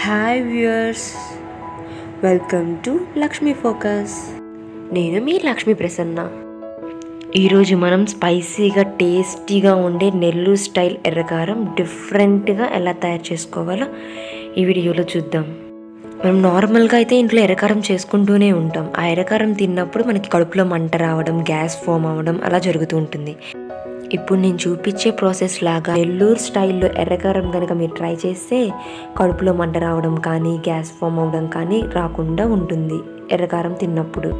Hi viewers, welcome to Lakshmi focus. నేను మీ లక్ష్మీ ప్రసన్న. ఈరోజు మనం స్పైసీగా టేస్టీగా ఉండే నెల్లూరు స్టైల్ ఎర్రకారం డిఫరెంట్గా ఎలా తయారు చేసుకోవాలో ఈ వీడియోలో చూద్దాం. మనం నార్మల్గా అయితే ఇంట్లో ఎర్రకారం చేసుకుంటూనే ఉంటాం. ఆ ఎర్రకారం తిన్నప్పుడు మనకి కడుపులో మంట రావడం, గ్యాస్ ఫామ్ అవ్వడం అలా జరుగుతూ ఉంటుంది. ఇప్పుడు నేను చూపించే ప్రాసెస్ లాగా నెల్లూరు స్టైల్లో ఎర్రకారం కనుక మీరు ట్రై చేస్తే కడుపులో మంట రావడం కానీ, గ్యాస్ ఫామ్ అవ్వడం కానీ రాకుండా ఉంటుంది ఎర్రకారం తిన్నప్పుడు.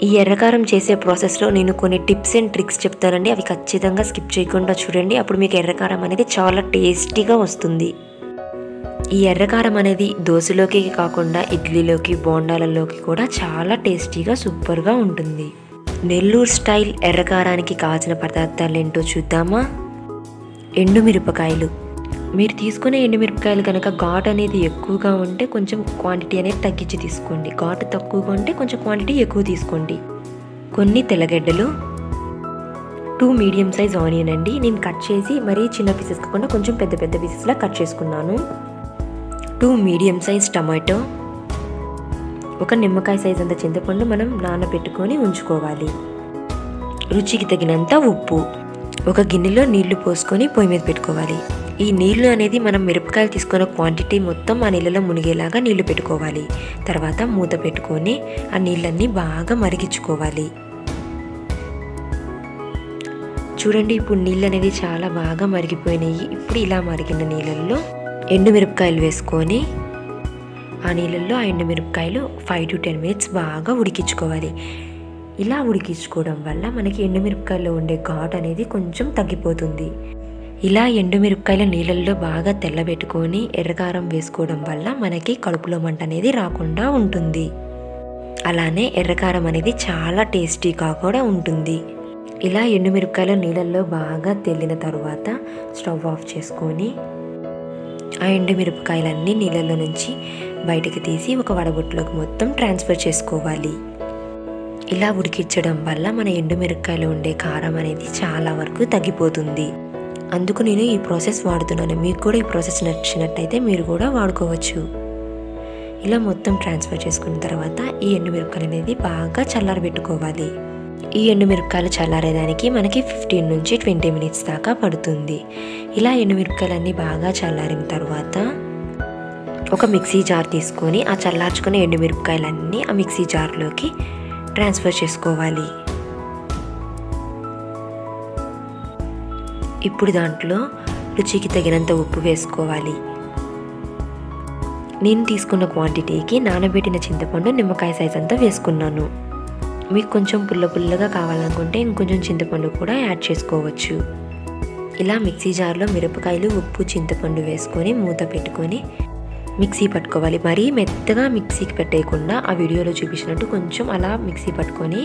ఈ ఎర్రకారం చేసే ప్రాసెస్లో నేను కొన్ని టిప్స్ అండ్ ట్రిక్స్ చెప్తానండి. అవి ఖచ్చితంగా స్కిప్ చేయకుండా చూడండి. అప్పుడు మీకు ఎర్రకారం అనేది చాలా టేస్టీగా వస్తుంది. ఈ ఎర్రకారం అనేది దోశలోకి కాకుండా ఇడ్లీలోకి, బోండాలలోకి కూడా చాలా టేస్టీగా సూపర్గా ఉంటుంది. నెల్లూరు స్టైల్ ఎర్రకారానికి కావాల్సిన పదార్థాలు ఏంటో చూద్దామా? ఎండుమిరపకాయలు. మీరు తీసుకునే ఎండుమిరపకాయలు కనుక ఘాటు అనేది ఎక్కువగా ఉంటే కొంచెం క్వాంటిటీ అనేది తగ్గించి తీసుకోండి. ఘాటు తక్కువగా ఉంటే కొంచెం క్వాంటిటీ ఎక్కువ తీసుకోండి. కొన్ని తెల్లగడ్డలు, 2 మీడియం సైజ్ ఆనియన్ అండి. నేను కట్ చేసి మరీ చిన్న పీసెస్ కాకుండా కొంచెం పెద్ద పెద్ద పీసెస్లా కట్ చేసుకున్నాను. 2 మీడియం సైజ్ టమాటో, ఒక నిమ్మకాయ సైజ్ అంత చింతపండు మనం నానబెట్టుకొని ఉంచుకోవాలి. రుచికి తగినంత ఉప్పు. ఒక గిన్నెలో నీళ్లు పోసుకొని పొయ్యి మీద పెట్టుకోవాలి. ఈ నీళ్లు అనేది మనం మిరపకాయలు తీసుకున్న క్వాంటిటీ మొత్తం ఆ నీళ్ళలో మునిగేలాగా నీళ్లు పెట్టుకోవాలి. తర్వాత మూత పెట్టుకొని ఆ నీళ్ళన్నీ బాగా మరిగించుకోవాలి. చూడండి, ఇప్పుడు నీళ్ళు అనేది చాలా బాగా మరిగిపోయినాయి. ఇప్పుడు ఇలా మరిగిన నీళ్ళల్లో ఎండుమిరపకాయలు వేసుకొని ఆ నీళ్ళల్లో ఆ ఎండుమిరపకాయలు 5 to 10 minutes బాగా ఉడికించుకోవాలి. ఇలా ఉడికించుకోవడం వల్ల మనకి ఎండుమిరపకాయలో ఉండే ఘాటు అనేది కొంచెం తగ్గిపోతుంది. ఇలా ఎండుమిరపకాయల నీళ్ళల్లో బాగా తెల్లబెట్టుకొని ఎర్రకారం వేసుకోవడం వల్ల మనకి కడుపులో మంట అనేది రాకుండా ఉంటుంది. అలానే ఎర్రకారం అనేది చాలా టేస్టీగా కూడా ఉంటుంది. ఇలా ఎండుమిరపకాయల నీళ్ళల్లో బాగా తెల్లిన తర్వాత స్టవ్ ఆఫ్ చేసుకొని ఆ ఎండుమిరపకాయలన్నీ నీళ్ళల్లో నుంచి బయటకు తీసి ఒక వడగొట్టులోకి మొత్తం ట్రాన్స్ఫర్ చేసుకోవాలి. ఇలా ఉడికించడం వల్ల మన ఎండుమిరపకాయలో ఉండే కారం అనేది చాలా వరకు తగ్గిపోతుంది. అందుకు నేను ఈ ప్రాసెస్ వాడుతున్నాను. మీకు కూడా ఈ ప్రాసెస్ నచ్చినట్టయితే మీరు కూడా వాడుకోవచ్చు. ఇలా మొత్తం ట్రాన్స్ఫర్ చేసుకున్న తర్వాత ఈ ఎండుమిరపకాయలు అనేది బాగా చల్లారబెట్టుకోవాలి. ఈ ఎండుమిరపకాయలు చల్లారేదానికి మనకి 15 నుంచి 20 minutes దాకా పడుతుంది. ఇలా ఎండుమిరపకాయలన్నీ బాగా చల్లారిన తర్వాత ఒక మిక్సీ జార్ తీసుకొని ఆ చల్లార్చుకునే ఎండుమిరపకాయలన్నీ ఆ మిక్సీ జార్లోకి ట్రాన్స్ఫర్ చేసుకోవాలి. ఇప్పుడు దాంట్లో రుచికి తగినంత ఉప్పు వేసుకోవాలి. నేను తీసుకున్న క్వాంటిటీకి నానబెట్టిన చింతపండు నిమ్మకాయ సైజ్ అంతా వేసుకున్నాను. మీకు కొంచెం పుల్లగా కావాలనుకుంటే ఇంకొంచెం చింతపండు కూడా యాడ్ చేసుకోవచ్చు. ఇలా మిక్సీ జార్లో మిరపకాయలు, ఉప్పు, చింతపండు వేసుకొని మూత పెట్టుకొని మిక్సీ పట్టుకోవాలి. మరీ మెత్తగా మిక్సీకి పెట్టేయకుండా ఆ వీడియోలో చూపించినట్టు కొంచెం అలా మిక్సీ పట్టుకొని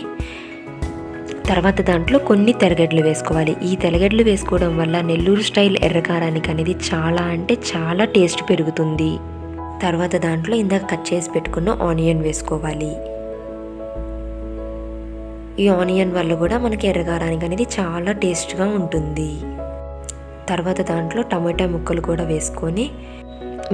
తర్వాత దాంట్లో కొన్ని తెల్లగడ్డలు వేసుకోవాలి. ఈ తెల్లగడ్డలు వేసుకోవడం వల్ల నెల్లూరు స్టైల్ ఎర్రకారానికి అనేది చాలా అంటే చాలా టేస్ట్ పెరుగుతుంది. తర్వాత దాంట్లో ఇందాక కట్ చేసి పెట్టుకున్న ఆనియన్ వేసుకోవాలి. ఈ ఆనియన్ వల్ల కూడా మనకి ఎర్రకారానికి అనేది చాలా టేస్ట్గా ఉంటుంది. తర్వాత దాంట్లో టమాటా ముక్కలు కూడా వేసుకొని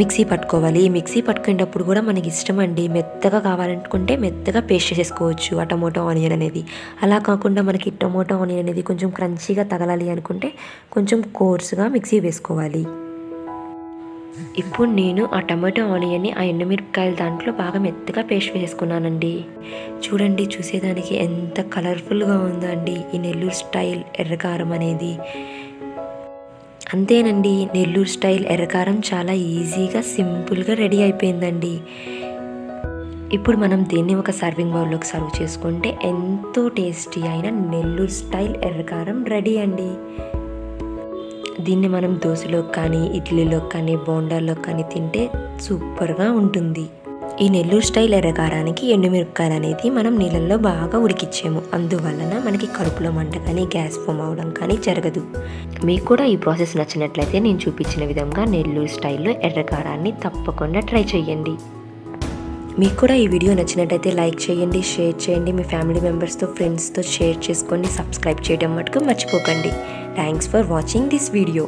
మిక్సీ పట్టుకోవాలి. ఈ మిక్సీ పట్టుకునేటప్పుడు కూడా మనకి ఇష్టం అండి. మెత్తగా కావాలనుకుంటే మెత్తగా పేస్ట్ చేసుకోవచ్చు ఆ టమాటో ఆనియన్ అనేది. అలా కాకుండా మనకి టమాటో ఆనియన్ అనేది కొంచెం క్రంచీగా తగలాలి అనుకుంటే కొంచెం కోర్సుగా మిక్సీ వేసుకోవాలి. ఇప్పుడు నేను ఆ టమాటో ఆనియన్ని ఆ ఎండుమిరపకాయలు దాంట్లో బాగా మెత్తగా పేస్ట్ వేసుకున్నానండి. చూడండి, చూసేదానికి ఎంత కలర్ఫుల్గా ఉందో అండి ఈ నెల్లూరు స్టైల్ ఎర్రకారం అనేది. అంతేనండి, నెల్లూరు స్టైల్ ఎర్రకారం చాలా ఈజీగా సింపుల్గా రెడీ అయిపోయిందండి. ఇప్పుడు మనం దీన్ని ఒక సర్వింగ్ బౌల్లోకి సర్వ్ చేసుకుంటే ఎంతో టేస్టీ అయిన నెల్లూరు స్టైల్ ఎర్రకారం రెడీ అండి. దీన్ని మనం దోశలోకి కానీ, ఇడ్లీలోకి కానీ, బోండాల్లోకి కానీ తింటే సూపర్గా ఉంటుంది. ఈ నెల్లూరు స్టైల్ ఎర్రకారానికి ఎండుమిరపకాయలు అనేది మనం నీళ్ళల్లో బాగా ఉడికిచ్చాము. అందువలన మనకి కడుపులో మంట కానీ, గ్యాస్ ఫామ్ అవ్వడం కానీ జరగదు. మీకు కూడా ఈ ప్రాసెస్ నచ్చినట్లయితే నేను చూపించిన విధంగా నెల్లూరు స్టైల్లో ఎర్రకారాన్ని తప్పకుండా ట్రై చేయండి. మీకు కూడా ఈ వీడియో నచ్చినట్టయితే లైక్ చేయండి, షేర్ చేయండి, మీ ఫ్యామిలీ మెంబర్స్తో, ఫ్రెండ్స్తో షేర్ చేసుకొని సబ్స్క్రైబ్ చేయడం మటుకు మర్చిపోకండి. Thanks for watching this video.